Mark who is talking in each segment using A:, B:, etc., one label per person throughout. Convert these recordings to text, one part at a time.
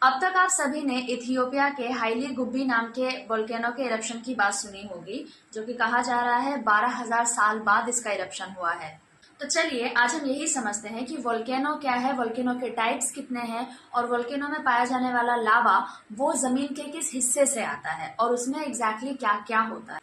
A: अब तक आप सभी ने इथियोपिया के हाइली गुब्बी नाम के वोल्केनो के इरप्शन की बात सुनी होगी, जो कि कहा जा रहा है 12,000 साल बाद इसका इरप्शन हुआ है। तो चलिए आज हम यही समझते हैं कि वोल्केनो क्या है, वोल्केनो के टाइप्स कितने हैं और वोल्केनो में पाया जाने वाला लावा वो जमीन के किस हिस्से से आता है और उसमें एग्जैक्टली क्या क्या होता है।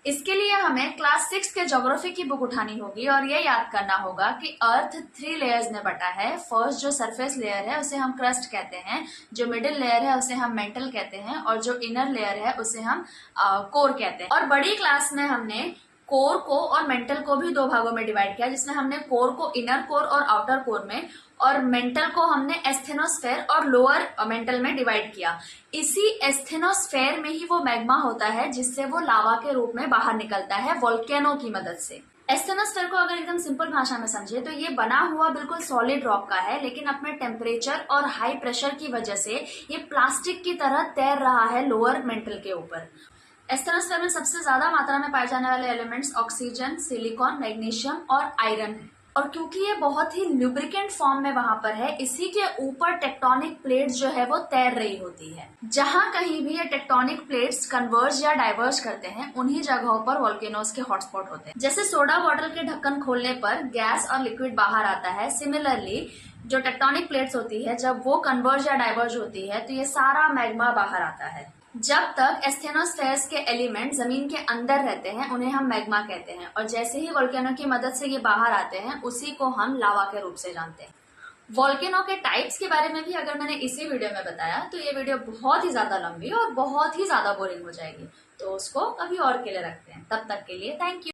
A: इसके लिए हमें क्लास 6 के ज्योग्राफी की बुक उठानी होगी और ये याद करना होगा कि अर्थ 3 लेयर्स में बटा है। फर्स्ट जो सरफेस लेयर है उसे हम क्रस्ट कहते हैं, जो मिडिल लेयर है उसे हम मेंटल कहते हैं और जो इनर लेयर है उसे हम कोर कहते हैं। और बड़ी क्लास में हमने कोर को और मेंटल को भी दो भागों में डिवाइड किया, जिसमें हमने कोर को इनर कोर और आउटर कोर में और मेंटल को हमने एस्थेनोस्फेयर और लोअर मेंटल में डिवाइड किया। इसी एस्थेनोस्फेयर में ही वो मैग्मा होता है जिससे वो लावा के रूप में बाहर निकलता है वोल्केनो की मदद से। एस्थेनोस्फेयर को अगर एकदम सिंपल भाषा में समझे तो ये बना हुआ बिल्कुल सॉलिड रॉक का है, लेकिन अपने टेम्परेचर और हाई प्रेशर की वजह से ये प्लास्टिक की तरह तैर रहा है लोअर मेंटल के ऊपर। एस्थेनोस्फेयर में सबसे ज्यादा मात्रा में पाए जाने वाले एलिमेंट्स ऑक्सीजन, सिलिकॉन, मैग्नीशियम और आयरन है। और क्योंकि ये बहुत ही ल्यूब्रिकेंट फॉर्म में वहां पर है, इसी के ऊपर टेक्टोनिक प्लेट्स जो है वो तैर रही होती है। जहां कहीं भी ये टेक्टोनिक प्लेट्स कन्वर्ज या डाइवर्ज करते हैं, उन्हीं जगहों पर वोल्केनोज के हॉटस्पॉट होते हैं। जैसे सोडा बॉटल के ढक्कन खोलने पर गैस और लिक्विड बाहर आता है, सिमिलरली जो टेक्टोनिक प्लेट्स होती है जब वो कन्वर्ज या डाइवर्ज होती है तो ये सारा मैग्मा बाहर आता है। जब तक एस्थेनोस्फेयर्स के एलिमेंट जमीन के अंदर रहते हैं उन्हें हम मैग्मा कहते हैं, और जैसे ही वोल्केनो की मदद से ये बाहर आते हैं उसी को हम लावा के रूप से जानते हैं। वोल्केनो के टाइप्स के बारे में भी अगर मैंने इसी वीडियो में बताया तो ये वीडियो बहुत ही ज्यादा लंबी और बहुत ही ज्यादा बोरिंग हो जाएगी, तो उसको कभी और के लिए रखते हैं। तब तक के लिए थैंक यू।